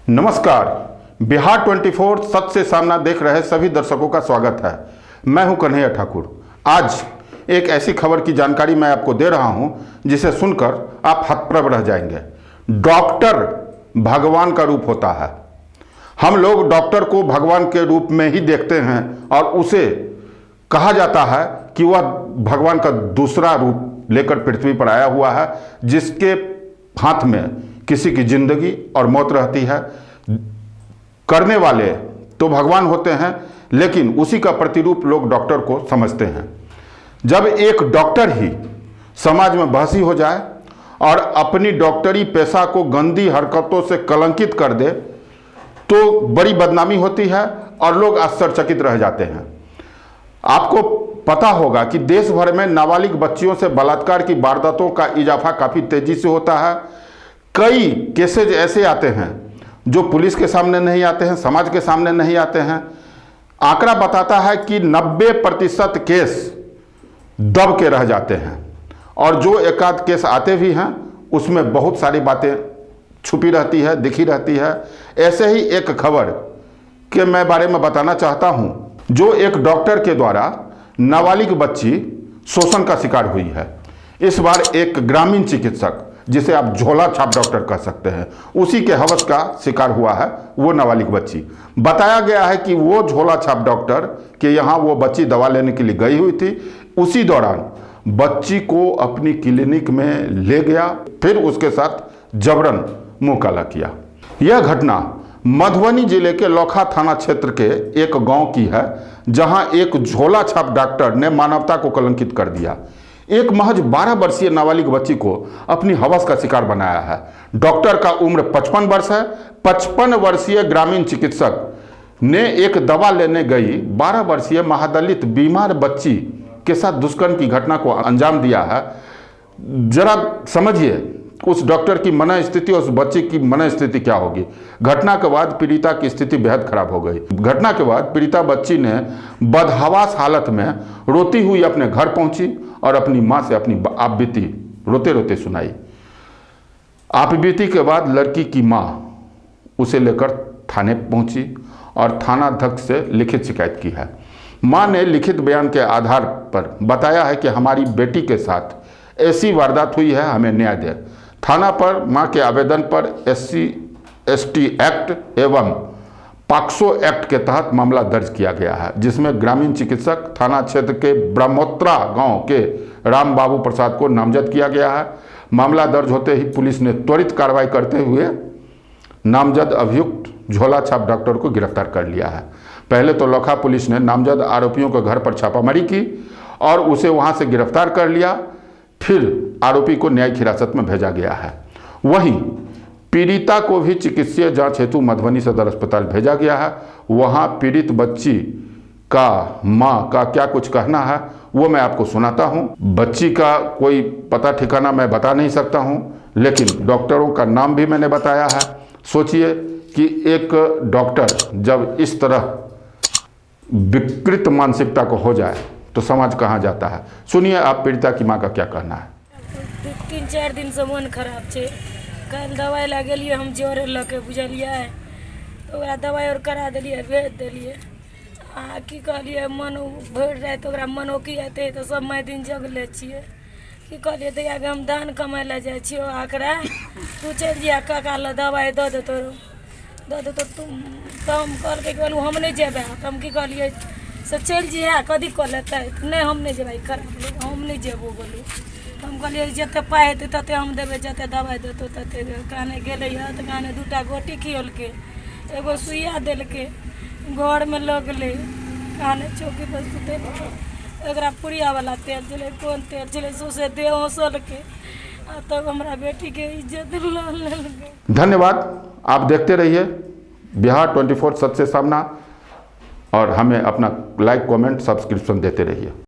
नमस्कार। बिहार 24 सच से सामना देख रहे सभी दर्शकों का स्वागत है। मैं हूं कन्हैया ठाकुर। आज एक ऐसी खबर की जानकारी मैं आपको दे रहा हूं जिसे सुनकर आप हतप्रभ रह जाएंगे। डॉक्टर भगवान का रूप होता है। हम लोग डॉक्टर को भगवान के रूप में ही देखते हैं और उसे कहा जाता है कि वह भगवान का दूसरा रूप लेकर पृथ्वी पर आया हुआ है, जिसके हाथ में किसी की जिंदगी और मौत रहती है। करने वाले तो भगवान होते हैं, लेकिन उसी का प्रतिरूप लोग डॉक्टर को समझते हैं। जब एक डॉक्टर ही समाज में बहसी हो जाए और अपनी डॉक्टरी पेशा को गंदी हरकतों से कलंकित कर दे तो बड़ी बदनामी होती है और लोग आश्चर्यचकित रह जाते हैं। आपको पता होगा कि देश भर में नाबालिग बच्चियों से बलात्कार की वारदातों का इजाफा काफ़ी तेजी से होता है। कई केसेज ऐसे आते हैं जो पुलिस के सामने नहीं आते हैं, समाज के सामने नहीं आते हैं। आंकड़ा बताता है कि 90% केस दब के रह जाते हैं और जो एकाध केस आते भी हैं उसमें बहुत सारी बातें छुपी रहती है, दिखी रहती है। ऐसे ही एक खबर के मैं बारे में बताना चाहता हूं, जो एक डॉक्टर के द्वारा नाबालिग बच्ची शोषण का शिकार हुई है। इस बार एक ग्रामीण चिकित्सक, जिसे आप झोला छाप डॉक्टर कह सकते हैं, उसी के हवस का शिकार हुआ है वो नाबालिग बच्ची। बताया गया है कि वो झोला छाप डॉक्टर के यहाँ वो बच्ची दवा लेने के लिए गई हुई थी। उसी दौरान बच्ची को अपनी क्लिनिक में ले गया, फिर उसके साथ जबरन मुंह काला किया। यह घटना मधुबनी जिले के लौखा थाना क्षेत्र के एक गांव की है, जहां एक झोला छाप डॉक्टर ने मानवता को कलंकित कर दिया। एक महज 12 वर्षीय नाबालिग बच्ची को अपनी हवस का शिकार बनाया है। डॉक्टर का उम्र 55 वर्ष है। 55 वर्षीय ग्रामीण चिकित्सक ने एक दवा लेने गई 12 वर्षीय महादलित बीमार बच्ची के साथ दुष्कर्म की घटना को अंजाम दिया है। जरा समझिए उस डॉक्टर की मनस्थिति और उस बच्चे की मनस्थिति क्या होगी। घटना के बाद पीड़िता की स्थिति बेहद खराब हो गई। घटना के बाद पीड़िता बच्ची ने बदहवास हालत में रोती हुई अपने घर पहुंची और अपनी मां से अपनी आप बीती रोते रोते सुनाई। आप बीती के बाद लड़की की मां उसे लेकर थाने पहुंची और थानाध्यक्ष से लिखित शिकायत की है। मां ने लिखित बयान के आधार पर बताया है कि हमारी बेटी के साथ ऐसी वारदात हुई है, हमें न्याय दे। थाना पर मां के आवेदन पर SC/ST एक्ट एवं पॉक्सो एक्ट के तहत मामला दर्ज किया गया है, जिसमें ग्रामीण चिकित्सक थाना क्षेत्र के ब्रह्मोत्रा गांव के राम बाबू प्रसाद को नामजद किया गया है। मामला दर्ज होते ही पुलिस ने त्वरित कार्रवाई करते हुए नामजद अभियुक्त झोला छाप डॉक्टर को गिरफ्तार कर लिया है। पहले तो लौखा पुलिस ने नामजद आरोपियों के घर पर छापामारी की और उसे वहां से गिरफ्तार कर लिया। फिर आरोपी को न्यायिक हिरासत में भेजा गया है। वहीं पीड़िता को भी चिकित्सीय जांच हेतु मधुबनी सदर अस्पताल भेजा गया है। वहां पीड़ित बच्ची का मां का क्या कुछ कहना है वो मैं आपको सुनाता हूं। बच्ची का कोई पता ठिकाना मैं बता नहीं सकता हूं, लेकिन डॉक्टरों का नाम भी मैंने बताया है। सोचिए कि एक डॉक्टर जब इस तरह विकृत मानसिकता को हो जाए तो समाज कहाँ जाता है। सुनिए आप पीड़िता की माँ का क्या कहना है। 3-4 दिन से मन खराब छे। कल दवाई ला गेलिए हम जोरे लके बुझलिए तो ओकरा दवाई और करा देलिए, भेज देलिए। की कहलिए मन भर जाए तो ओकरा मनो की आते तो सब मैं दिन जगले छिए। की कहलिए तो आगे हम दान कमाए ला जाए छियो, आकरा तू चल जा काका ला दवाई दे दे तो तुम तो हम कल के कहलू हम नहीं जेबे। हम की कहलिए से चल जिया कदी कर लेते नहीं, हम नहीं जेबै, खराब हम नहीं जेबो बोलू। हम कहलिए जते पाइ हेतै तते हम देबै, जते दवाई देतौ तते। काने गेलै तऽ काने 2टा गोटी खियलकै, एगो सुइया देलकै, घर में लगलै, काने चौकी पर सुतेलकै। एकरा पुड़ियावला तेल छलै, कोन तेल छलै सौंसे देह हँसलकै। तब हमरा बेटी के इज्जत लऽ लेलकै। धन्यवाद। आप देखते रहिए बिहार 24 सच से सामना और हमें अपना लाइक, कमेंट, सब्सक्रिप्शन देते रहिए।